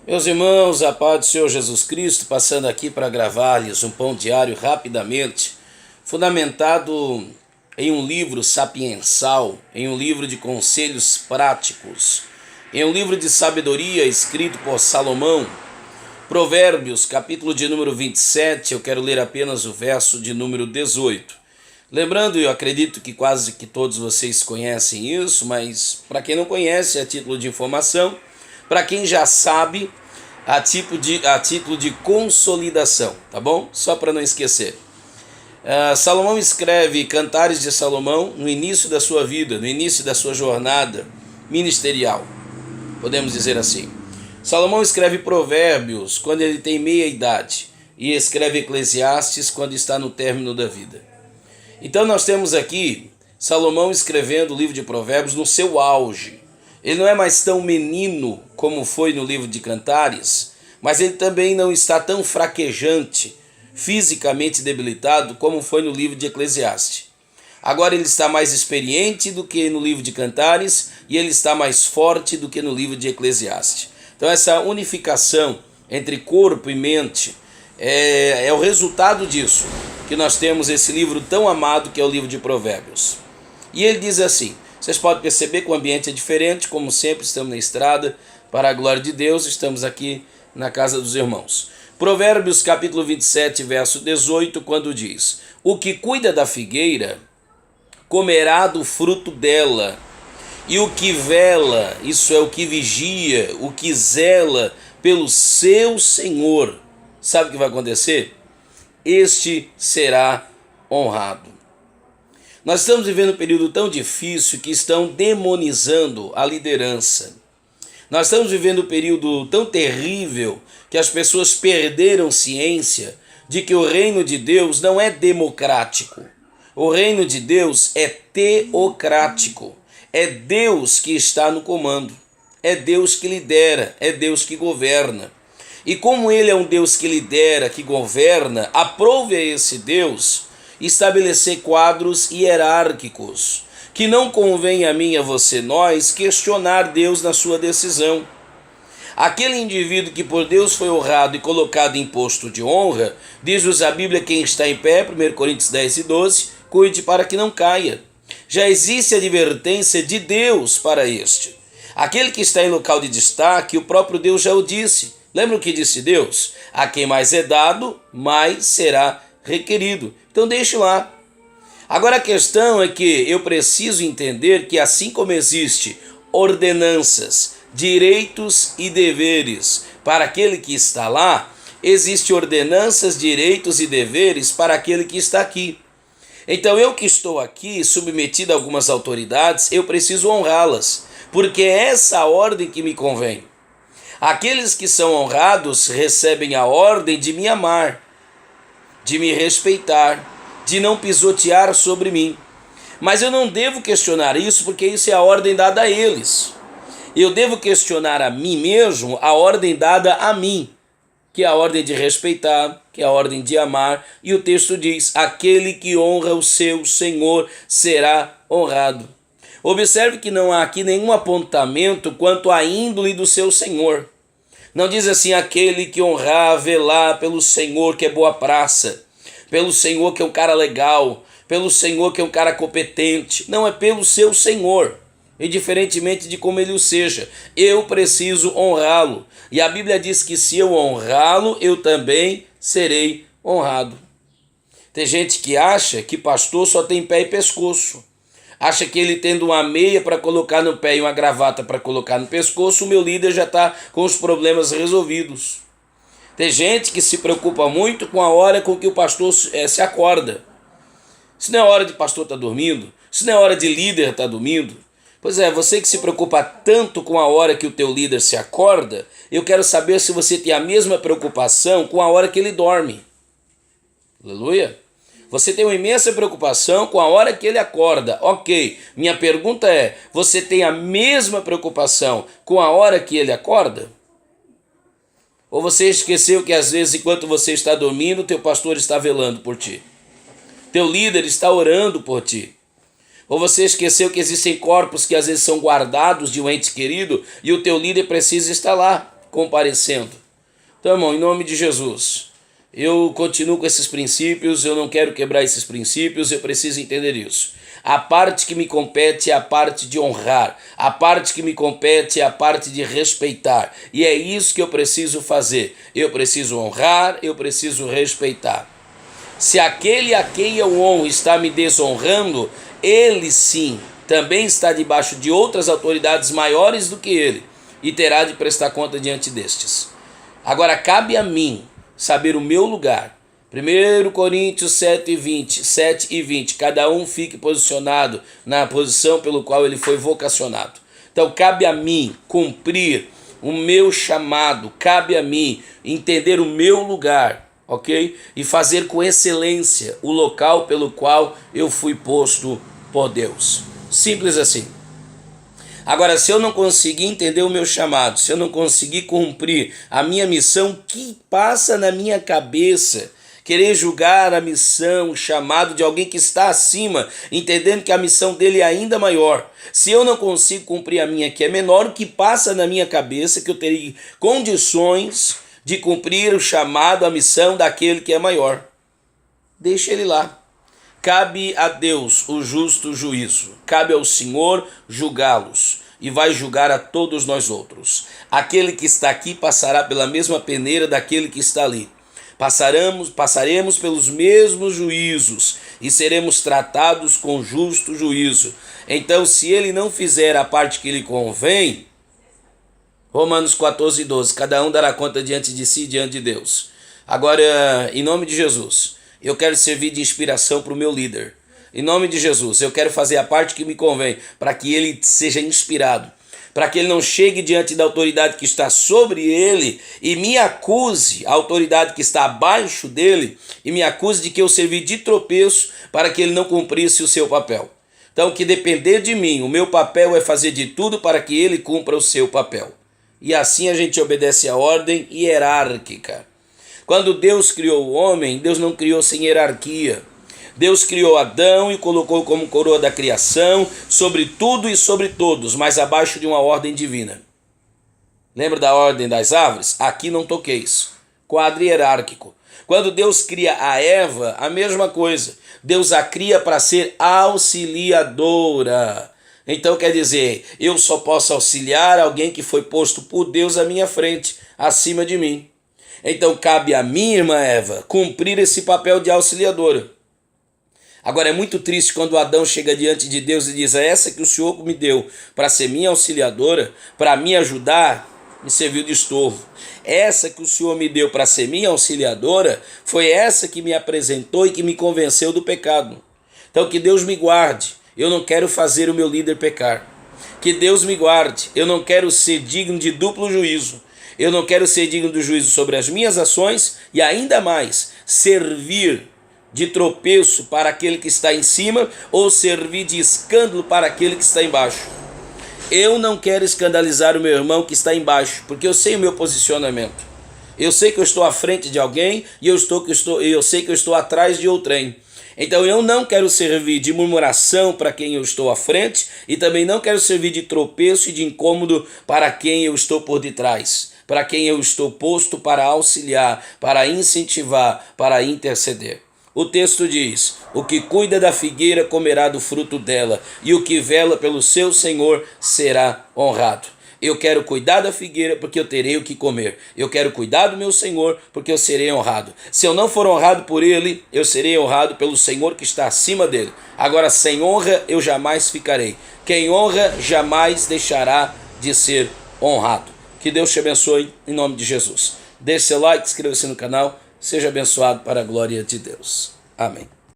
Meus irmãos, a paz do Senhor Jesus Cristo, passando aqui para gravar-lhes um pão diário rapidamente, fundamentado em um livro sapiensal, em um livro de conselhos práticos, em um livro de sabedoria escrito por Salomão, Provérbios, capítulo de número 27, eu quero ler apenas o verso de número 18. Lembrando, eu acredito que quase que todos vocês conhecem isso, mas para quem não conhece, a título de informação, para quem já sabe, a título de consolidação, tá bom? Só para não esquecer. Salomão escreve Cantares de Salomão no início da sua vida, no início da sua jornada ministerial, podemos dizer assim. Salomão escreve Provérbios quando ele tem meia idade e escreve Eclesiastes quando está no término da vida. Então nós temos aqui Salomão escrevendo o livro de Provérbios no seu auge. Ele não é mais tão menino como foi no livro de Cantares, mas ele também não está tão fraquejante, fisicamente debilitado, como foi no livro de Eclesiastes. Agora ele está mais experiente do que no livro de Cantares e ele está mais forte do que no livro de Eclesiastes. Então essa unificação entre corpo e mente é o resultado disso, que nós temos esse livro tão amado que é o livro de Provérbios. E ele diz assim, vocês podem perceber que o ambiente é diferente, como sempre estamos na estrada, para a glória de Deus, estamos aqui na casa dos irmãos. Provérbios capítulo 27, verso 18, quando diz: o que cuida da figueira comerá do fruto dela, e o que vela, isso é o que vigia, o que zela pelo seu Senhor, sabe o que vai acontecer? Este será honrado. Nós estamos vivendo um período tão difícil que estão demonizando a liderança. Nós estamos vivendo um período tão terrível que as pessoas perderam ciência de que o reino de Deus não é democrático. O reino de Deus é teocrático. É Deus que está no comando. É Deus que lidera, é Deus que governa. E como Ele é um Deus que lidera, que governa, aprove a esse Deus estabelecer quadros hierárquicos, que não convém a mim e a você, nós, questionar Deus na sua decisão. Aquele indivíduo que por Deus foi honrado e colocado em posto de honra, diz-nos a Bíblia, quem está em pé, 1 Coríntios 10 e 12, cuide para que não caia. Já existe advertência de Deus para este. Aquele que está em local de destaque, o próprio Deus já o disse. Lembra o que disse Deus? A quem mais é dado, mais será requerido. Então deixe lá. Agora a questão é que eu preciso entender que assim como existe ordenanças, direitos e deveres para aquele que está lá, existe ordenanças, direitos e deveres para aquele que está aqui. Então eu que estou aqui submetido a algumas autoridades, eu preciso honrá-las, porque é essa ordem que me convém. Aqueles que são honrados recebem a ordem de me amar, de me respeitar, de não pisotear sobre mim. Mas eu não devo questionar isso, porque isso é a ordem dada a eles. Eu devo questionar a mim mesmo a ordem dada a mim, que é a ordem de respeitar, que é a ordem de amar. E o texto diz, aquele que honra o seu Senhor será honrado. Observe que não há aqui nenhum apontamento quanto à índole do seu Senhor. Não diz assim, aquele que honrar, velar pelo Senhor que é boa praça, pelo Senhor que é um cara legal, pelo Senhor que é um cara competente. Não, é pelo seu Senhor, indiferentemente de como ele o seja. Eu preciso honrá-lo. E a Bíblia diz que se eu honrá-lo, eu também serei honrado. Tem gente que acha que pastor só tem pé e pescoço. Acha que ele tendo uma meia para colocar no pé e uma gravata para colocar no pescoço, o meu líder já está com os problemas resolvidos. Tem gente que se preocupa muito com a hora com que o pastor se acorda. Se não é hora de pastor estar dormindo, se não é hora de líder estar dormindo. Pois é, você que se preocupa tanto com a hora que o teu líder se acorda, eu quero saber se você tem a mesma preocupação com a hora que ele dorme. Aleluia! Você tem uma imensa preocupação com a hora que ele acorda. Ok, minha pergunta é, você tem a mesma preocupação com a hora que ele acorda? Ou você esqueceu que às vezes enquanto você está dormindo, teu pastor está velando por ti? Teu líder está orando por ti? Ou você esqueceu que existem corpos que às vezes são guardados de um ente querido e o teu líder precisa estar lá, comparecendo. Então, irmão, em nome de Jesus, eu continuo com esses princípios, eu não quero quebrar esses princípios, eu preciso entender isso. A parte que me compete é a parte de honrar, a parte que me compete é a parte de respeitar, e é isso que eu preciso fazer. Eu preciso honrar, eu preciso respeitar. Se aquele a quem eu honro está me desonrando, ele sim também está debaixo de outras autoridades maiores do que ele e terá de prestar conta diante destes. Agora cabe a mim saber o meu lugar. 1 Coríntios 7 e 20, cada um fique posicionado na posição pelo qual ele foi vocacionado. Então cabe a mim cumprir o meu chamado, cabe a mim entender o meu lugar, ok? E fazer com excelência o local pelo qual eu fui posto por Deus. Simples assim. Agora, se eu não conseguir entender o meu chamado, se eu não conseguir cumprir a minha missão, que passa na minha cabeça querer julgar a missão, o chamado de alguém que está acima, entendendo que a missão dele é ainda maior. Se eu não consigo cumprir a minha, que é menor, o que passa na minha cabeça que eu teria condições de cumprir o chamado, a missão daquele que é maior. Deixa ele lá. Cabe a Deus o justo juízo, cabe ao Senhor julgá-los e vai julgar a todos nós outros. Aquele que está aqui passará pela mesma peneira daquele que está ali. Passaremos pelos mesmos juízos e seremos tratados com justo juízo. Então, se ele não fizer a parte que lhe convém, Romanos 14:12, cada um dará conta diante de si, diante de Deus. Agora, em nome de Jesus, eu quero servir de inspiração para o meu líder. Em nome de Jesus, eu quero fazer a parte que me convém, para que ele seja inspirado, para que ele não chegue diante da autoridade que está sobre ele e me acuse, a autoridade que está abaixo dele, e me acuse de que eu servi de tropeço para que ele não cumprisse o seu papel. Então, que depender de mim, o meu papel é fazer de tudo para que ele cumpra o seu papel. E assim a gente obedece a ordem hierárquica. Quando Deus criou o homem, Deus não criou sem hierarquia. Deus criou Adão e colocou como coroa da criação sobre tudo e sobre todos, mas abaixo de uma ordem divina. Lembra da ordem das árvores? Aqui não toqueis. Quadro hierárquico. Quando Deus cria a Eva, a mesma coisa. Deus a cria para ser auxiliadora. Então quer dizer, eu só posso auxiliar alguém que foi posto por Deus à minha frente, acima de mim. Então cabe a mim, irmã Eva, cumprir esse papel de auxiliadora. Agora é muito triste quando Adão chega diante de Deus e diz: é essa que o Senhor me deu para ser minha auxiliadora, para me ajudar, me serviu de estorvo. Essa que o Senhor me deu para ser minha auxiliadora, foi essa que me apresentou e que me convenceu do pecado. Então que Deus me guarde, eu não quero fazer o meu líder pecar. Que Deus me guarde, eu não quero ser digno de duplo juízo. Eu não quero ser digno do juízo sobre as minhas ações e ainda mais servir de tropeço para aquele que está em cima ou servir de escândalo para aquele que está embaixo. Eu não quero escandalizar o meu irmão que está embaixo, porque eu sei o meu posicionamento. Eu sei que eu estou à frente de alguém e eu sei que eu estou atrás de outrem. Então eu não quero servir de murmuração para quem eu estou à frente e também não quero servir de tropeço e de incômodo para quem eu estou por detrás, para quem eu estou posto para auxiliar, para incentivar, para interceder. O texto diz: o que cuida da figueira comerá do fruto dela, e o que vela pelo seu senhor será honrado. Eu quero cuidar da figueira porque eu terei o que comer. Eu quero cuidar do meu Senhor porque eu serei honrado. Se eu não for honrado por ele, eu serei honrado pelo Senhor que está acima dele. Agora, sem honra eu jamais ficarei. Quem honra jamais deixará de ser honrado. Que Deus te abençoe em nome de Jesus. Deixe seu like, inscreva-se no canal. Seja abençoado para a glória de Deus. Amém.